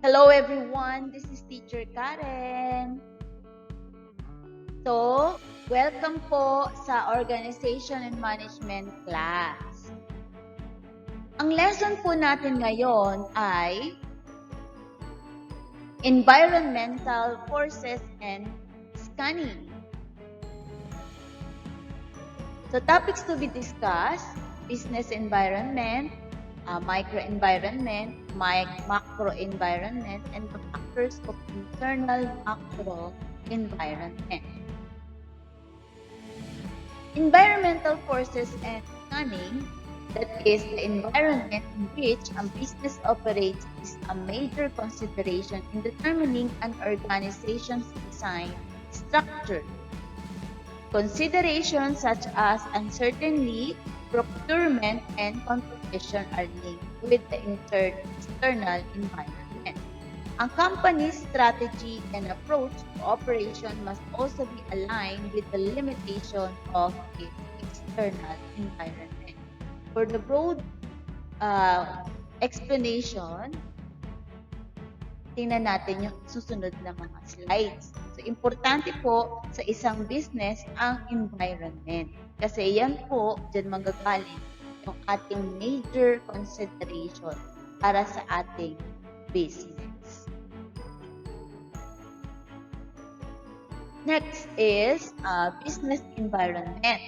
Hello everyone, this is Teacher Karen. So, welcome po sa Organization and Management class. Ang lesson po natin ngayon ay Environmental Forces and Scanning. So, topics to be discussed, business environment, microenvironment, macroenvironment, and the factors of internal macro environment. Environmental forces and scanning, that is, the environment in which a business operates, is a major consideration in determining an organization's design structure. Considerations such as uncertainty, procurement, and competition are linked with the external environment. A company's strategy and approach to operation must also be aligned with the limitation of its external environment. For the broad explanation, tingnan natin yung susunod na mga slides. So, importante po sa isang business ang environment. Kasi yan po, dyan manggagaling yung ating major consideration para sa ating business. Next is business environment.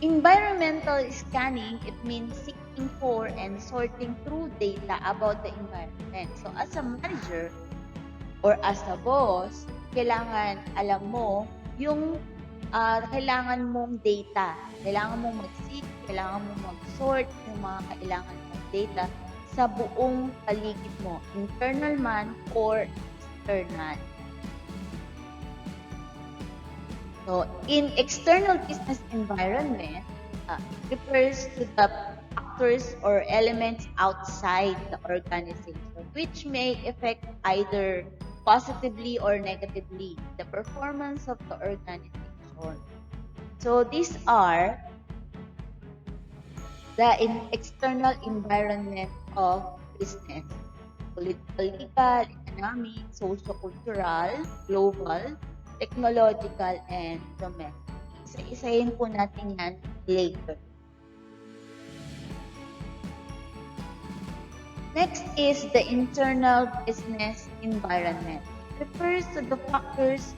Environmental scanning, it means seeking for and sorting through data about the environment. So, as a manager or as a boss, kailangan alam mo yung kailangan mong data. Kailangan mong mag-seek, kailangan mong mag-sort yung mga kailangan mong data sa buong paligid mo, internal man or external. So, in external business environment, it refers to the factors or elements outside the organization which may affect either positively or negatively the performance of the organization. So, these are the external environment of business: political, legal, economic, socio-cultural, global, technological, and domestic. Isa-isahin po natin yan later. Next is the internal business environment. It refers to the factors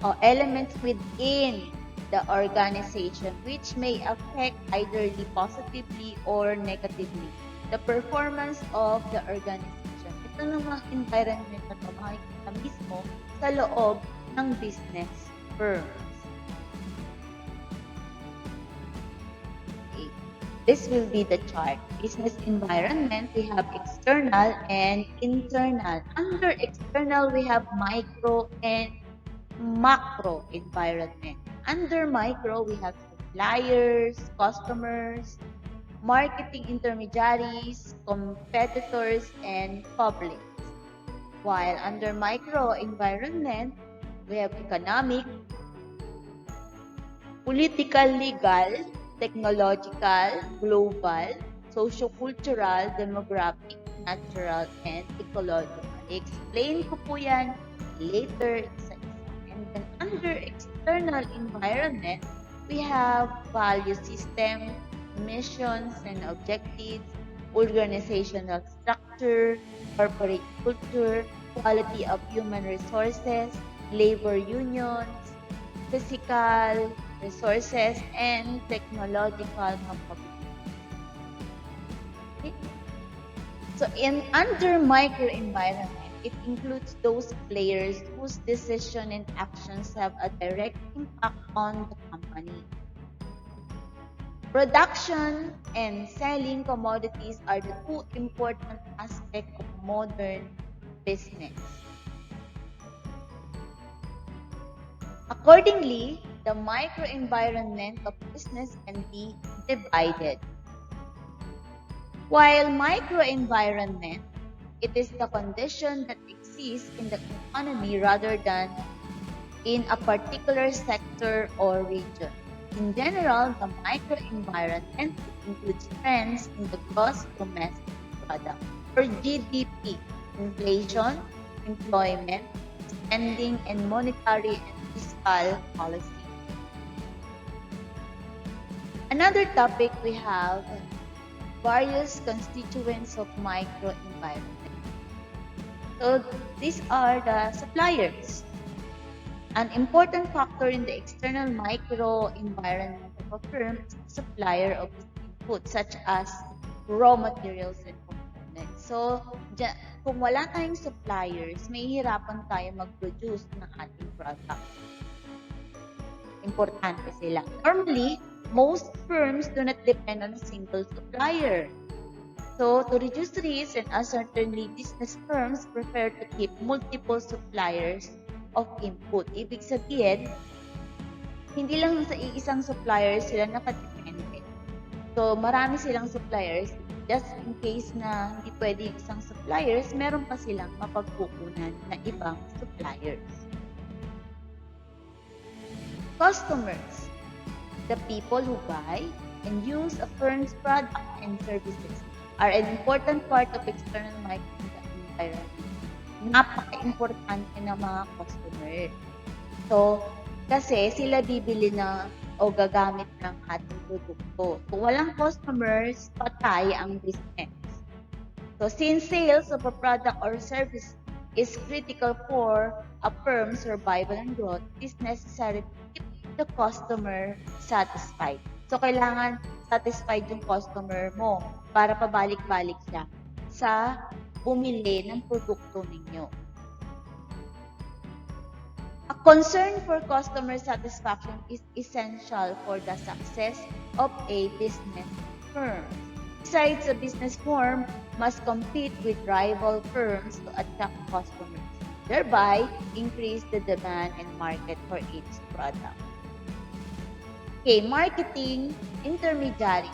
or elements within the organization which may affect either positively or negatively the performance of the organization. Ito namang environment na ito makikita mismo sa loob ng business firms. Okay. This will be the chart. Business environment, we have external and internal. Under external, we have micro and macro environment. Under micro, we have suppliers, customers, marketing intermediaries, competitors, and public. While under micro environment, we have economic, political, legal, technological, global, socio-cultural, demographic, natural, and ecological. I-explain ko po yan later sa isa. And then under external environment, we have value system, missions and objectives, organizational structure, corporate culture, quality of human resources, labor unions, physical resources, and technological capabilities. Okay. So, under microenvironment, it includes those players whose decision and actions have a direct impact on the company. Production and selling commodities are the two important aspects of modern business. Accordingly, the microenvironment of business can be divided. While microenvironment, it is the condition that exists in the economy rather than in a particular sector or region. In general, the microenvironment includes trends in the gross domestic product. Or GDP, inflation, employment, spending, and monetary and fiscal policy. Another topic we have, various constituents of microenvironment. So these are the suppliers. An important factor in the external microenvironment of a firm is the supplier of its input, such as raw materials and components. So, kung wala tayong suppliers, may hirapan tayo mag-produce ng ating product. Importante sila. Normally, most firms do not depend on a single supplier. So, to reduce risk and uncertainty, business firms prefer to keep multiple suppliers of input. Ibig sabihin, hindi lang sa iisang supplier sila nakadepende. So, marami silang suppliers. Just in case na hindi pwede yung isang suppliers, meron pa silang mapagkukunan na ibang suppliers. Customers, the people who buy and use a firm's product and services, are an important part of external microenvironment. Napaka-importante ng mga customer. So, kasi sila bibili na o gagamit ng ating produkto. Kung walang customers, patay ang business. So, since sales of a product or service is critical for a firm's survival and growth, it is necessary to keep the customer satisfied. So, kailangan satisfied yung customer mo para pabalik-balik siya sa bumili ng produkto ninyo. A concern for customer satisfaction is essential for the success of a business firm. Besides, a business firm must compete with rival firms to attract customers, thereby increase the demand and market for its product. Okay, marketing intermediaries.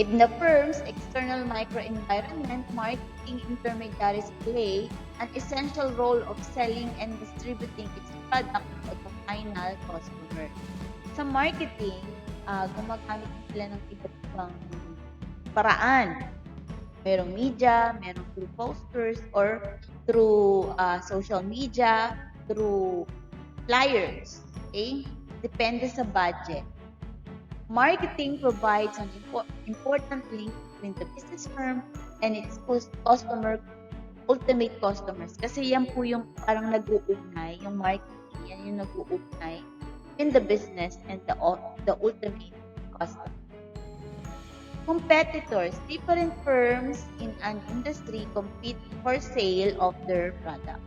In the firm's external microenvironment, marketing intermediaries play an essential role of selling and distributing its product to the final customer. Sa marketing, gumagamit sila ng iba't ibang paraan. Merong media, merong through posters, or through social media, through flyers. Okay? Depende sa budget. Marketing provides an important link between the business firm and its ultimate customers. Kasi yan po yung parang nag-uugnay, yung marketing, yan yung nag-uugnay in the business and the ultimate customer. Competitors. Different firms in an industry compete for sale of their product.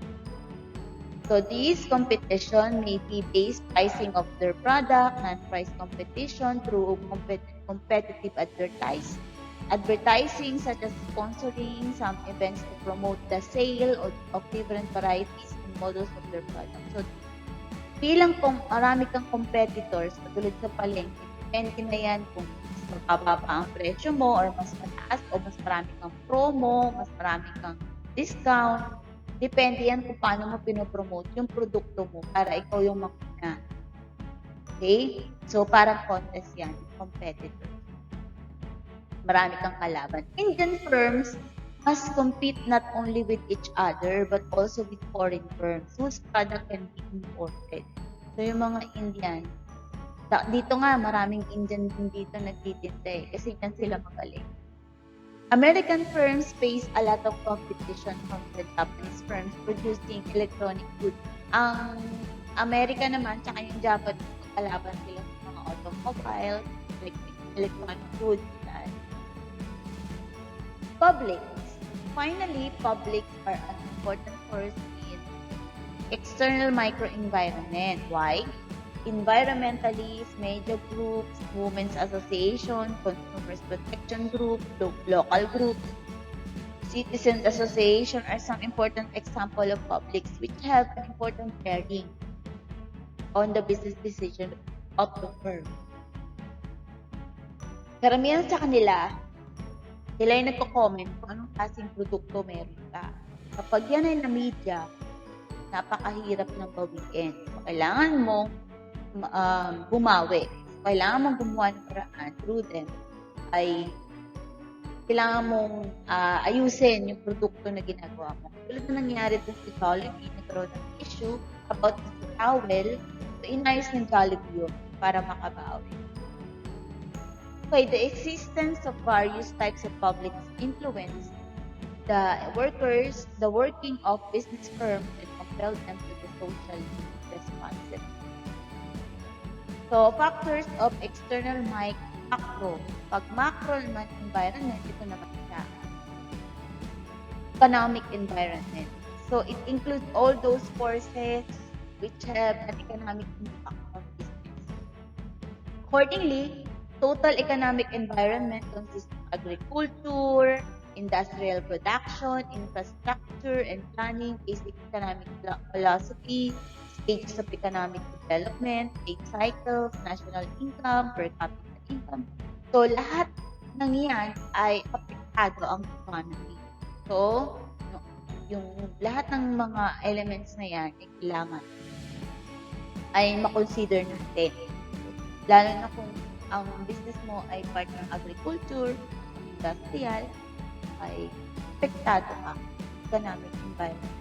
So this competition may be based pricing of their product, non-price competition through competitive advertising such as sponsoring some events to promote the sale of different varieties and models of their product. So bilang kung marami kang competitors, katulad sa palengke, depende na yan kung mas mababa pa ang presyo mo or mas mataas o mas marami kang promo, mas marami kang discount. Depende yan kung paano mo pinopromote yung produkto mo para ikaw yung makuna. Okay? So, parang contest yan, competitor. Marami kang kalaban. Indian firms must compete not only with each other but also with foreign firms whose product can be imported. So, yung mga Indian, dito nga, maraming Indian din dito nagtitinda kasi yan sila magaling. American firms face a lot of competition from the Japanese firms producing electronic goods. Ang Amerika naman, tsaka yung Japanese, kalaban sila sa mga automobile, electronic goods. Publics. Finally, publics are an important force in external microenvironment. Why? Environmentalists, media groups, women's association, consumers protection group, local groups, citizens association are some important example of publics which have an important bearing on the business decision of the firm. Karamihan sa kanila, sila yung nagko-comment kung anong klaseng produkto meron ka. Kapag yan ay na media, napakahirap ng bawiin. So, kailangan mong bumawi. Kailangan mong gumawa ng paraan through them ay kailangan mong ayusin yung produkto na ginagawa mo. Tulad na nangyari dun sa Jollibee, nagkaroon ng issue about the towel, so inayos ng Jollibee yun para makabawi. Okay, the existence of various types of public influence the working of business firms and compel them to be socially responsible. So, factors of external macro. Pag macro naman environment, ito naman siya. Economic environment. So, it includes all those forces which have an economic impact on business. Accordingly, total economic environment consists of agriculture, industrial production, infrastructure and planning, basic economic philosophy, stages of economic development, trade cycles, national income, per capita income. So, lahat ng yan ay apektado ang economy. So, yung lahat ng mga elements na yan ay kailangan ay makonsider natin. Lalo na kung ang business mo ay part ng agriculture, industrial, ay apektado ka economic environment.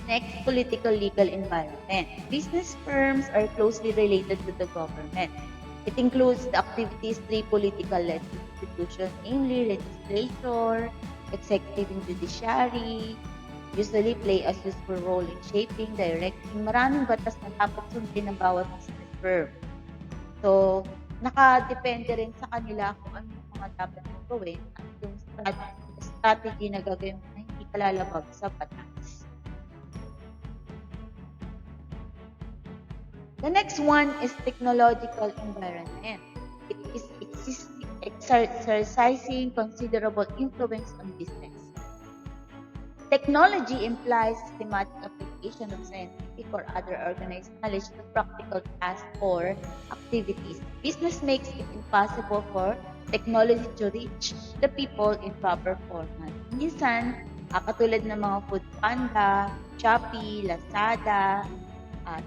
Next, political legal environment. Business firms are closely related to the government. It includes the activities three political institutions, namely legislature, executive and judiciary, usually play a useful role in shaping, directing. Maraming batas na dapat sundin ng bawat business firm. So, nakadepende rin sa kanila kung ano yung mga dapat mong gawin at yung strategy na gagawin mo na hindi ka lalabag sa batas. The next one is technological environment. It is exercising considerable influence on business. Technology implies systematic application of scientific or other organized knowledge to practical tasks or activities. Business makes it impossible for technology to reach the people in proper format. Minsan, katulad ng mga Foodpanda, Shopee, Lazada, at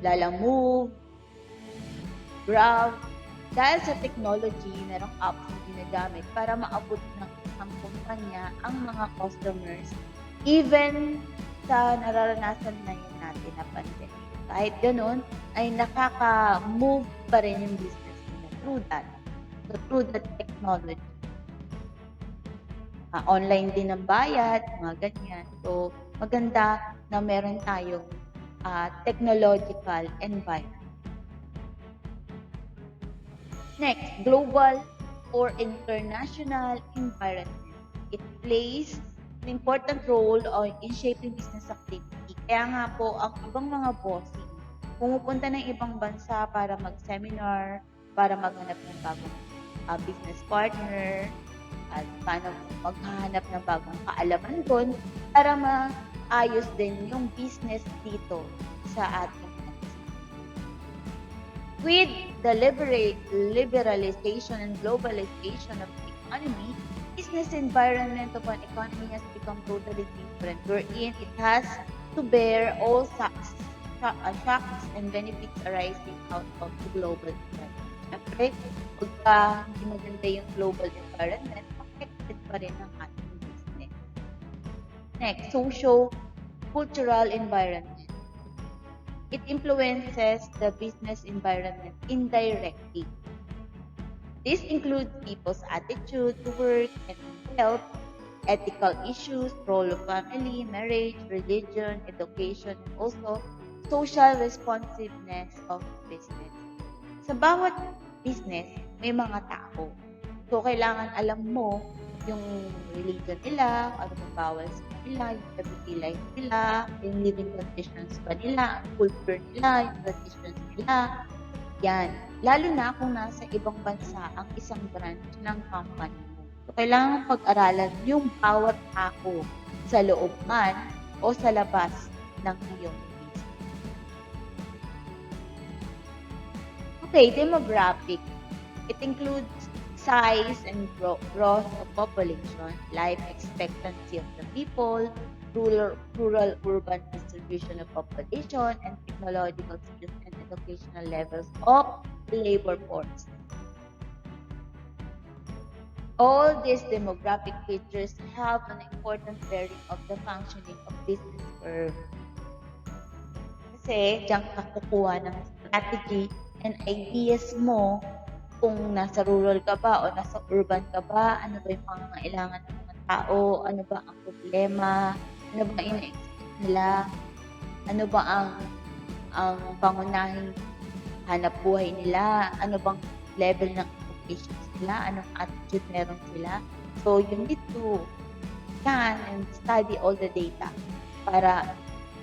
Lalamove, Grab, dahil sa technology, merong apps na ginagamit para maabot ng isang kumpanya ang mga customers even sa nararanasan na yun natin na pandemic. Kahit ganun, ay nakaka-move pa rin yung business nila through that. So, through that technology. Online din ang bayad, mga ganyan. So, maganda na meron tayong technological environment. Next, global or international environment. It plays an important role in shaping business activity. Kaya nga po, ang ibang mga bossing, pumupunta ng ibang bansa para mag-seminar, para maghanap ng bagong business partner, at paano maghahanap ng bagong kaalaman doon para maayos din yung business dito sa ating bansa. With the liberalization and globalization of the economy, business environment of an economy has become totally different, wherein it has to bear all shocks and benefits arising out of the global environment. Siyempre, pagka hindi maganda yung global environment, affected pa rin ang ating business. Next, socio-cultural environment. It influences the business environment indirectly. This includes people's attitude to work and health, ethical issues, role of family, marriage, religion, education, and also social responsiveness of business. Sa bawat business, may mga tao. So, kailangan alam mo yung religion nila, ano bang bawal sa kanila, yung everyday life nila, yung living conditions ba nila, yung culture nila, yung traditions nila. Yan. Lalo na kung nasa ibang bansa ang isang branch ng company mo. So, kailangan pag-aralan yung bawat tao sa loob man o sa labas ng iyong business. Okay, demographic. It includes size and growth of population, life expectancy of the people, rural-urban distribution of population, and technological skills and educational levels of the labor force. All these demographic features have an important bearing of the functioning of business firm. Kasi diyan ka kukuha ng strategy and ideas mo kung nasa rural ka ba o nasa urban ka ba, ano ba yung pangangailangan ng mga tao, ano ba ang problema, ano ba ang ina-expect nila, ano ba ang pangunahing hanap buhay nila, ano bang level ng expectations nila, anong attitude meron sila. So, you need to scan and study all the data para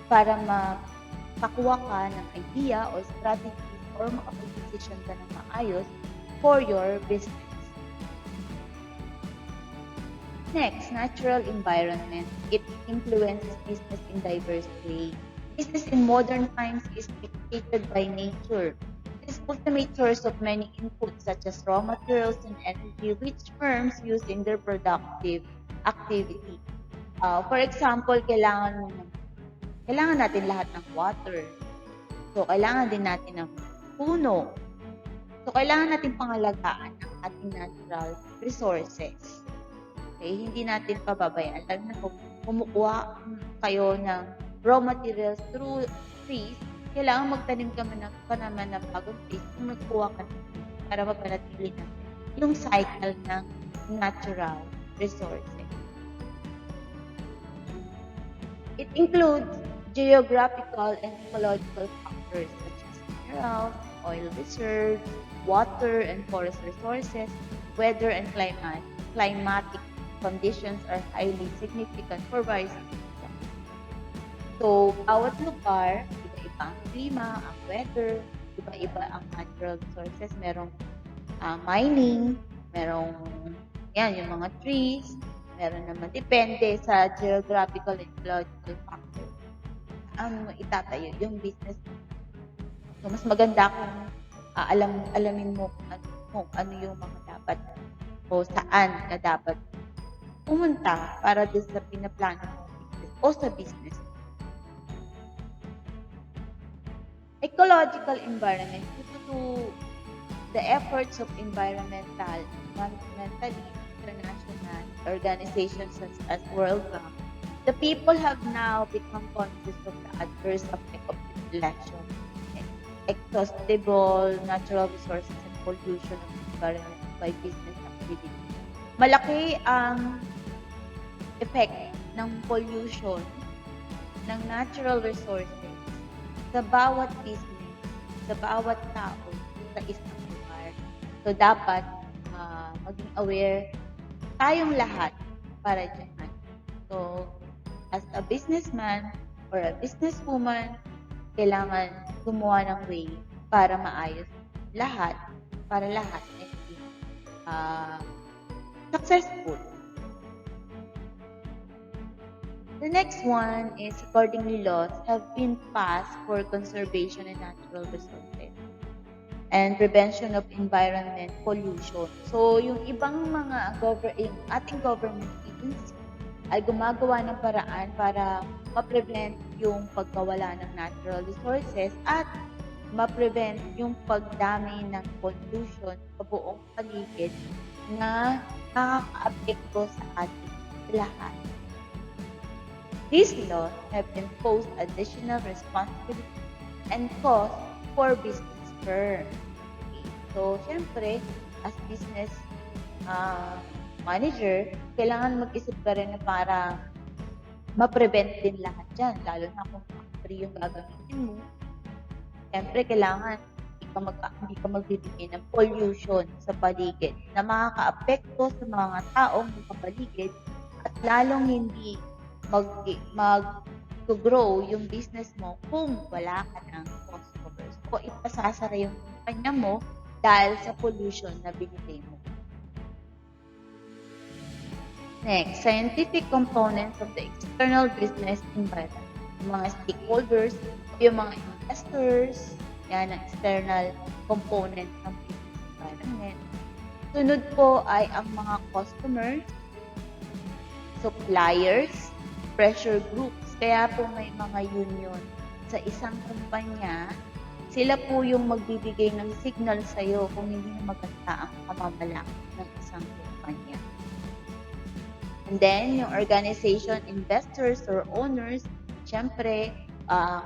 makakuha ka ng idea or strategies or makapag-decision ka ng maayos for your business. Next, natural environment. It influences business in diverse ways. Business in modern times is dictated by nature. It is ultimate source of many inputs such as raw materials and energy which firms use in their productive activity. For example, kailangan natin lahat ng water. So, kailangan din natin ng puno. So, kailangan natin pangalagaan ang ating natural resources. Okay? Hindi natin pababayaan. Lalo na kung kumukuha kayo ng raw materials through trees, kailangan magtanim ka naman ng bagong trees kung nagkuha ka ng trees para mapanatili natin yung cycle ng natural resources. It includes geographical and ecological factors such as minerals, oil reserves, water and forest resources, weather and climatic conditions are highly significant for various businesses. So, bawat lugar, iba-iba ang klima, ang weather, iba-iba ang natural resources. Merong mining, merong yung mga trees, meron naman depende sa geographical and ecological factors ang itatayo yung business. So, mas maganda kung alamin mo kung ano yung mga dapat o saan ka dapat pumunta para doon sa pinaplano mo business o sa business. Ecological environment, due to the efforts of environmentally international organizations such as World Bank, the people have now become conscious of the adverse effect of depletion, exhaustible natural resources, and pollution of the environment by business activity. Malaki ang effect ng pollution ng natural resources sa bawat business, sa bawat tao sa isang lugar. So, dapat maging aware tayong lahat para dyan. So, as a businessman or a businesswoman, kailangan gumawa ng way para maayos lahat, para lahat ay successful. The next one is accordingly laws have been passed for conservation and natural resources and prevention of environment pollution. So, yung ibang mga yung ating government agency ay gumagawa ng paraan para ma-prevent yung pagkawala ng natural resources at ma-prevent yung pagdami ng pollution sa buong paligid na nakaka-apekto sa ating lahat. These laws have imposed additional responsibility and cost for business firms. Okay. So, syempre, as business manager, kailangan mag-isip ka rin na para ma-prevent din lahat dyan. Lalo na kung factory yung gagamitin mo. Siyempre, kailangan hindi ka magbibigay ng pollution sa paligid na makaka-apekto sa mga taong nakapaligid at lalong hindi mag-grow yung business mo kung wala ka ng customers o ipasasara yung kumpanya mo dahil sa pollution na binigay mo. Next, scientific components of the external business environment. Yung mga stakeholders, yung mga investors, yan ang external component ng business environment. Sunod po ay ang mga customers, suppliers, pressure groups. Kaya po may mga union sa isang kumpanya. Sila po yung magbibigay ng signal sa'yo kung hindi na maganda ang pamamalakad ng isang kumpanya. And then, yung organization, investors or owners, syempre,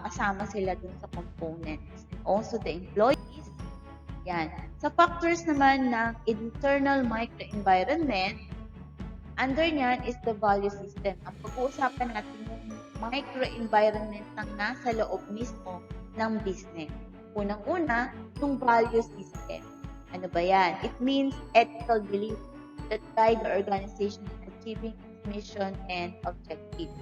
kasama sila dun sa components. And also the employees. Yan. Sa factors naman ng internal microenvironment, under niyan is the value system. Ang pag-uusapan natin yung microenvironment ng nasa loob mismo ng business. Unang-una, yung value system. Ano ba yan? It means ethical beliefs that guide the organization in achieving its mission and objectives.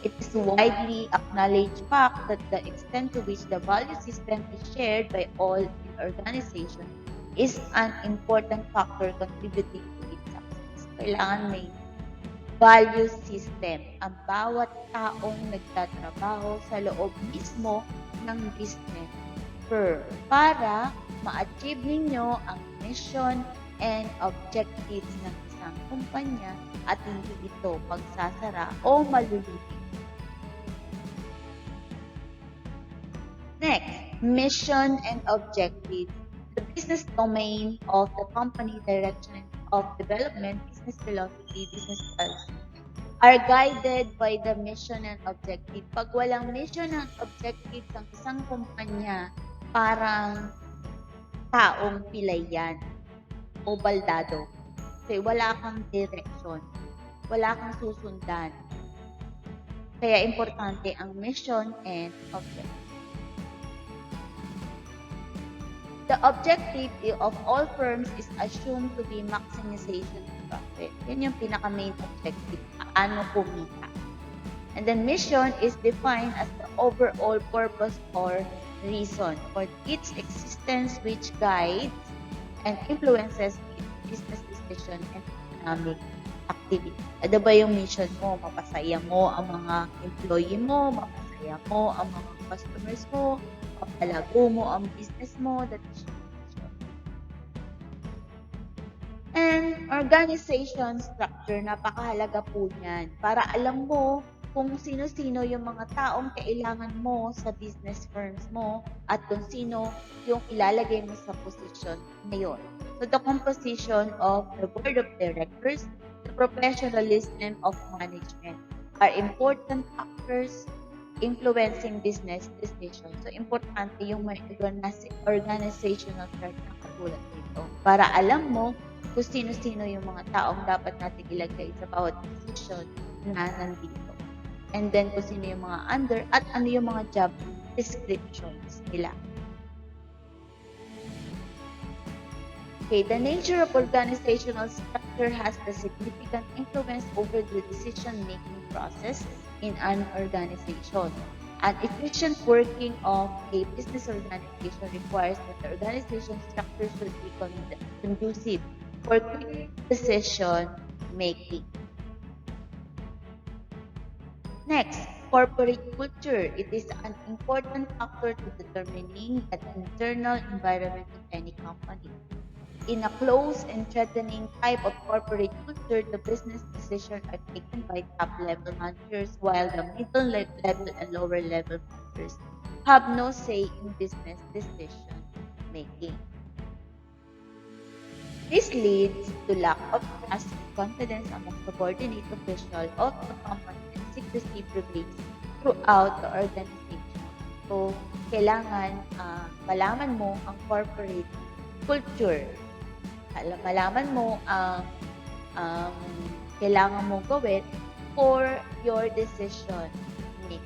It is widely acknowledged fact that the extent to which the value system is shared by all in the organization is an important factor contributing to its success. Kailangan may value system ang bawat taong nagtatrabaho sa loob mismo ng business firm para ma-achieve ninyo ang mission and objectives ng isang kumpanya at hindi ito pagsasara o malulugi. Next, mission and objectives. The business domain of the company, direction of development, business philosophy, business policy are guided by the mission and objective. Pag walang mission and objective ng isang kumpanya, parang taong pilay yan o baldado. Kasi wala kang direction, wala kang susundan. Kaya importante ang mission and objective. The objective of all firms is assumed to be maximization of profit. Yan yung pinaka-main objective. Paano kumita. And then mission is defined as the overall purpose or reason for its existence which guides and influences its business decision and economic activity. Ano ba yung mission mo? Mapasaya mo ang mga employee mo, mapasaya mo ang mga customers mo, papalago mo ang business mo, that is your mission. And organization structure, napakahalaga po niyan para alam mo kung sino-sino yung mga taong kailangan mo sa business firms mo at kung sino yung ilalagay mo sa position ngayon. So the composition of the board of directors, the professionalism of management are important factors influencing business decisions. So, importante yung may organizational chart na katulad nito para alam mo kung sino-sino yung mga taong dapat natin ilagay sa bawat position na nandito. And then, kung sino yung mga under at ano yung mga job descriptions nila. Okay, the nature of organizational structure has the significant influence over the decision-making process in an organization. An efficient working of a business organization requires that the organization structure should be conducive for quick decision making. Next, corporate culture. It is an important factor to determining the internal environment of any company. In a close and threatening type of corporate culture, the business decisions are taken by top-level managers while the middle level and lower level managers have no say in business decision making. This leads to lack of trust and confidence among subordinate officials of the company and secrecy prevails throughout the organization. So, kailangan malaman mo ang corporate culture. Malaman mo ang kailangan mong gawin for your decision making.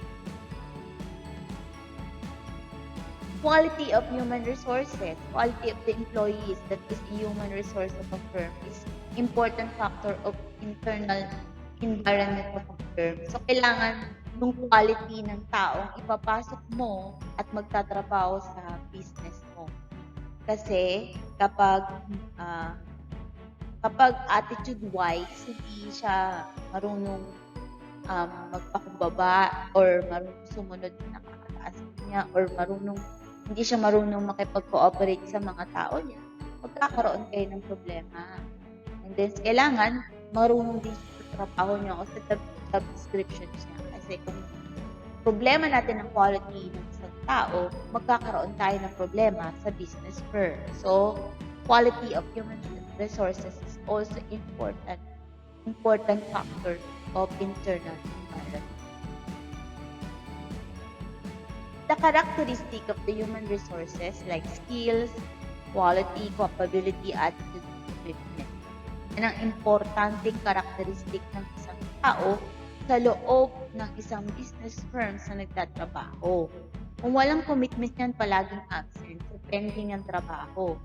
Quality of human resources, quality of the employees, that is the human resource of a firm, is important factor of internal environment of a firm. So, kailangan yung quality ng taong ipapasok mo at magtatrabaho sa business mo. Kasi kapag attitude-wise, hindi siya marunong magpakumbaba or marunong sumunod na nakakataas niya or hindi siya marunong makipag-cooperate sa mga tao niya, magkakaroon kayo ng problema. And then, kailangan marunong din siya sa trabaho niya o sa job description niya. Kasi kung problema natin ng quality ng isang tao, magkakaroon tayo ng problema sa business firm. So, quality of human resources is also important important factor of internal environment. The characteristic of the human resources like skills, quality, capability, attitude, commitment. Yan ang importanteng karakteristik ng isang tao sa loob ng isang business firm sa nagtatrabaho. Kung walang commitment yan, palaging absent, pending ang trabaho.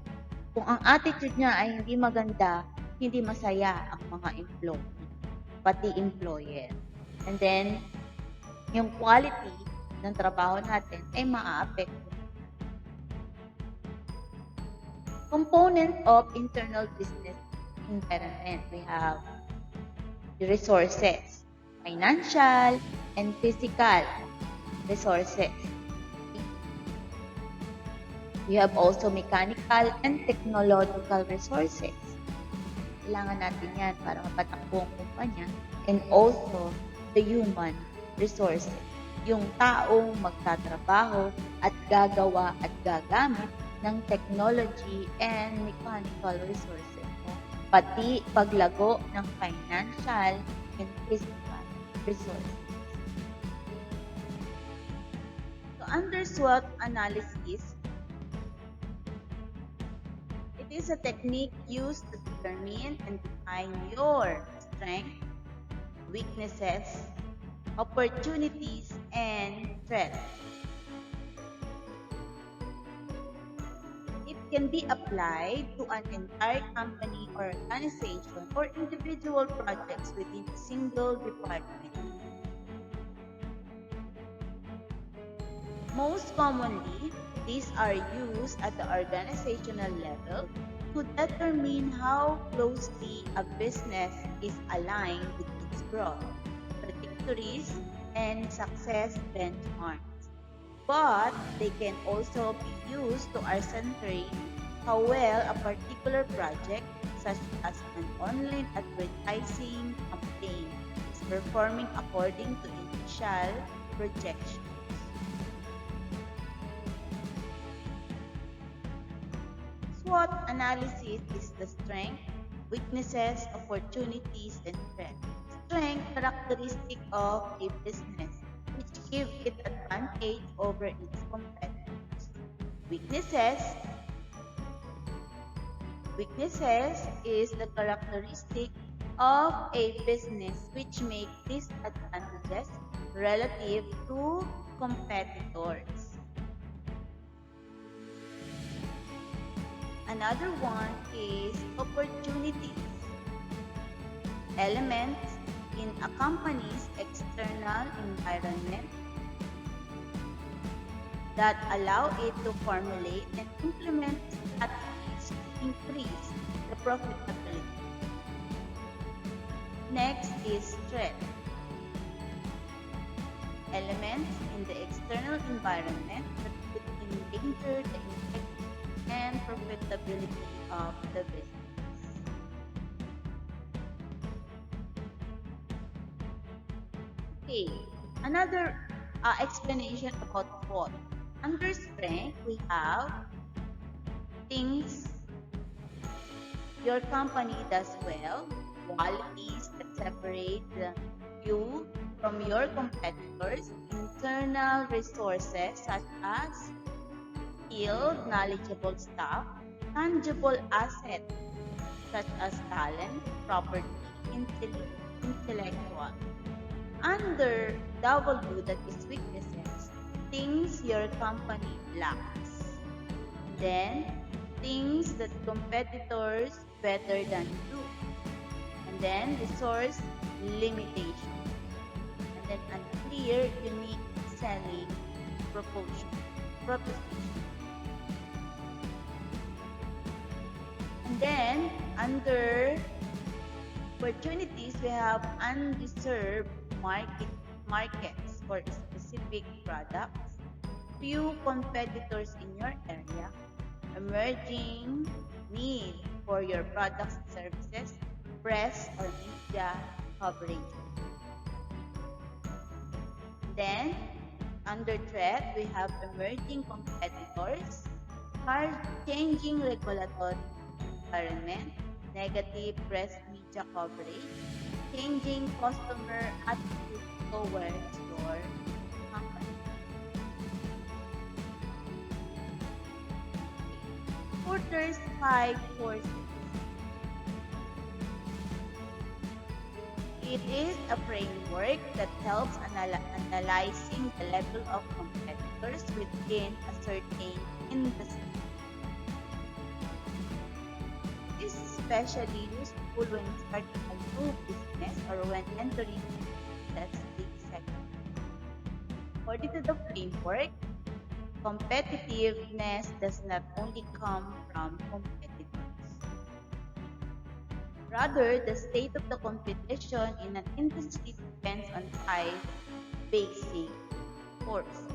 Kung ang attitude niya ay hindi maganda, hindi masaya ang mga employee, pati employer. And then, yung quality ng trabaho natin ay maa-apekto. Component of internal business environment. We have the resources, financial and physical resources. We have also mechanical and technological resources. Kailangan natin yan para mapatakbo ang kumpanya. And also, the human resources. Yung taong magtatrabaho at gagawa at gagamit ng technology and mechanical resources. Pati paglago ng financial and physical resources. So, under SWOT analysis, it is a technique used to determine and define your strengths, weaknesses, opportunities, and threats. It can be applied to an entire company or organization or individual projects within a single department. Most commonly, these are used at the organizational level to determine how closely a business is aligned with its growth, trajectories, and success benchmarks. But they can also be used to ascertain how well a particular project, such as an online advertising campaign, is performing according to initial projections. SWOT analysis is the strength, weaknesses, opportunities, and threats. Strength characteristic of a business which give it advantage over its competitors. Weaknesses is the characteristic of a business which make disadvantages relative to competitors. Another one is opportunities. Elements in a company's external environment that allow it to formulate and implement strategies to increase the profitability. Next is threat. Elements in the external environment that could endanger the integrity and profitability of the business. Okay, another explanation about SWOT. Under strength, we have things your company does well, qualities that separate you from your competitors, internal resources such as skilled, knowledgeable staff, tangible assets such as talent, property, intellectual. Under W, that is weaknesses, things your company lacks. Then, things that competitors better than you. And then, resource limitation. And then, unclear, unique selling proposition. And then, under opportunities, we have undeserved markets for specific products, few competitors in your area, emerging need for your products and services, press or media coverage. Then, under threat, we have emerging competitors, changing regulatory environment, negative press media coverage, changing customer attitude towards your company. Porter's 5 courses. It is a framework that helps analyzing the level of competitors within a certain industry. It is especially useful when starting a new business or when entering that sector. According to the framework, competitiveness does not only come from competitors. Rather, the state of the competition in an industry depends on 5 basic forces.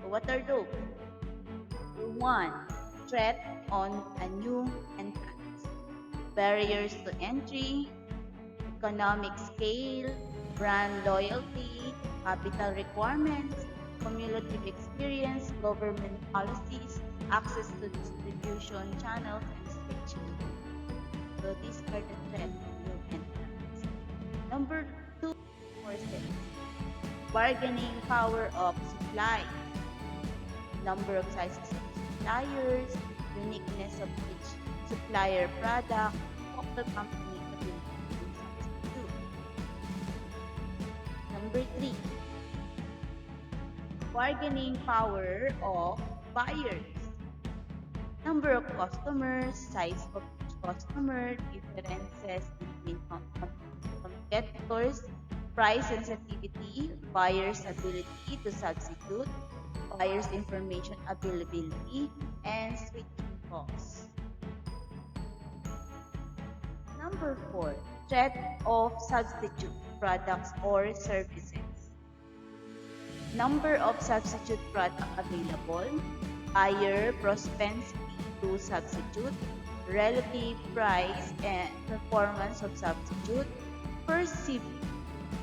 So what are those? 1. Threat on a new entrant. Barriers to entry, economic scale, brand loyalty, capital requirements, cumulative experience, government policies, access to distribution channels, and switching. So these are the threats of new entrants. Number 2 forces. Bargaining power of supply. Number of sizes of suppliers, uniqueness of each supplier product, local company ability to substitute. Number 3. Bargaining power of buyers. Number of customers, size of each customer, differences between competitors, price sensitivity, buyers' ability to substitute, buyers' information availability, and switching costs. Number 4. Threat of substitute products or services. Number of substitute products available, buyer propensity to substitute, relative price and performance of substitute, perceived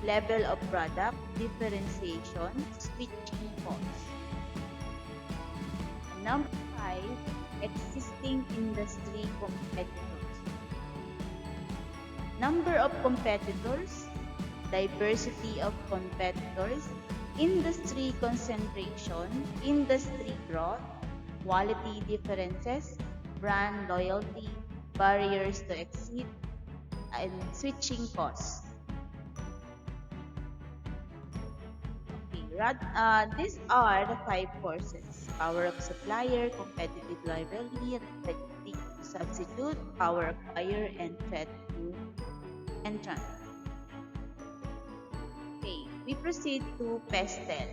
level of product, differentiation, switching costs. Number 5, existing industry competitors. Number of competitors, diversity of competitors, industry concentration, industry growth, quality differences, brand loyalty, barriers to exit, and switching costs. These are the 5 forces: power of supplier, competitive rivalry, respective to substitute, power of buyer, and threat to entrant. Okay, we proceed to PESTEL.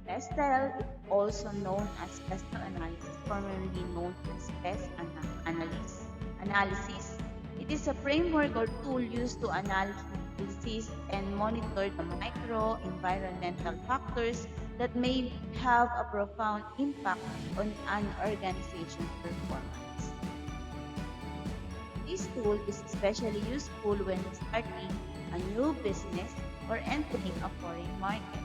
PESTEL is also known as PESTEL Analysis, formerly known as PESTEL Analysis. It is a framework or tool used to analyze and monitor the micro-environmental factors that may have a profound impact on an organization's performance. This tool is especially useful when starting a new business or entering a foreign market.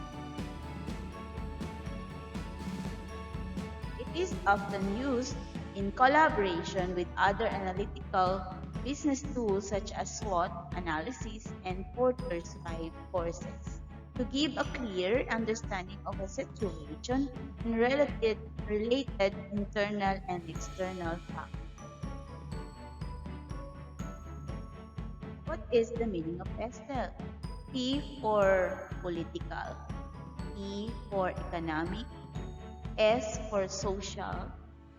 It is often used in collaboration with other analytical business tools such as SWOT Analysis and Porter's 5 courses to give a clear understanding of a situation and related internal and external factors. What is the meaning of PESTEL? P for political, E for economic, S for social,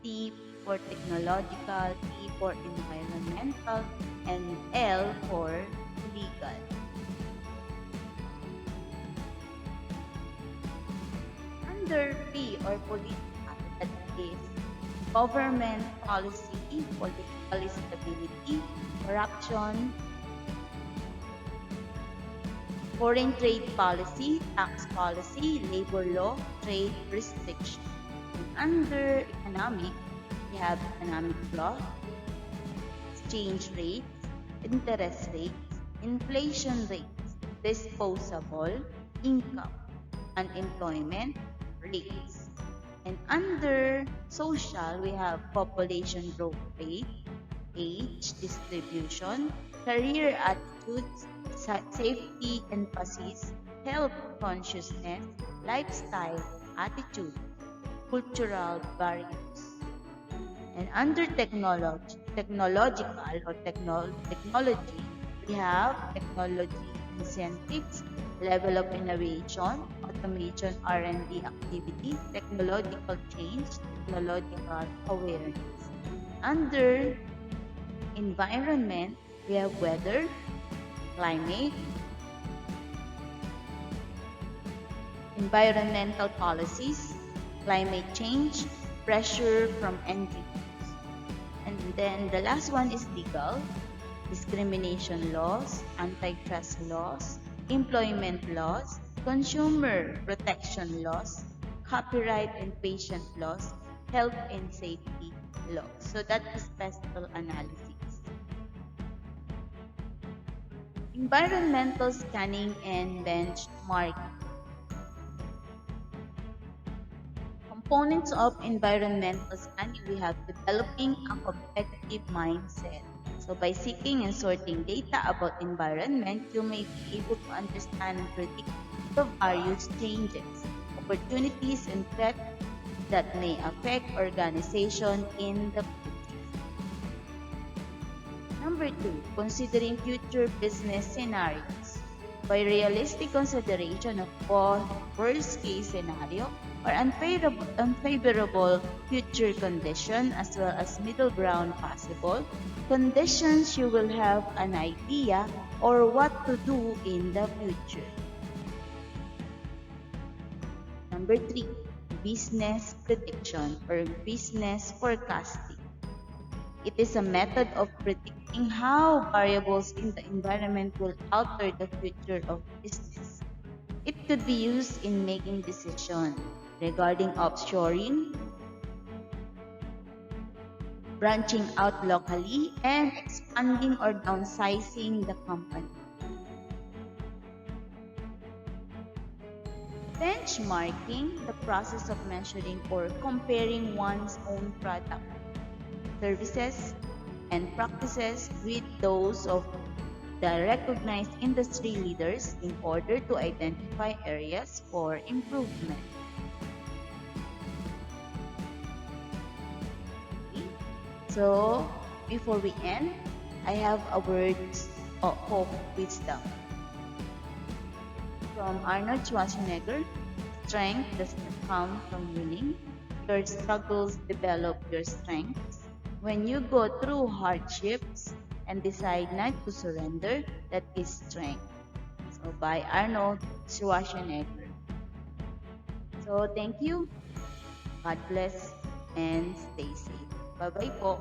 T for technological, T for environmental, and L for legal. Under P or political, that is government policy, political stability, corruption, foreign trade policy, tax policy, labor law, trade restriction. And under economic, we have economic law, exchange rates, interest rates, inflation rates, disposable income, unemployment rates. And under social, we have population growth rate, age distribution, career attitudes, safety emphasis, health consciousness, lifestyle, attitude, cultural barriers. And under technological or technology, we have technology incentives, level of innovation, automation R&D activity, technological change, technological awareness. Under environment, we have weather, climate, environmental policies, climate change, pressure from NGOs. And then the last one is legal, discrimination laws, antitrust laws, employment laws, consumer protection laws, copyright and patent laws, health and safety laws. So that is PESTEL analysis. Environmental scanning and benchmarking. Components of environmental scanning, we have developing a competitive mindset. So by seeking and sorting data about environment, you may be able to understand and predict the various changes, opportunities, and threats that may affect organization in the future. Number 2, considering future business scenarios. By realistic consideration of both worst-case scenario or unfavorable future condition as well as middle ground possible conditions, you will have an idea or what to do in the future. Number 3, business prediction or business forecasting. It is a method of predicting how variables in the environment will alter the future of business. It could be used in making decisions regarding offshoring, branching out locally, and expanding or downsizing the company. Benchmarking, the process of measuring or comparing one's own product, services, and practices with those of the recognized industry leaders in order to identify areas for improvement. So, before we end, I have a word of hope, wisdom. From Arnold Schwarzenegger, strength does not come from winning. Your struggles develop your strengths. When you go through hardships and decide not to surrender, that is strength. So, by Arnold Schwarzenegger. So, thank you. God bless and stay safe. Bye-bye po.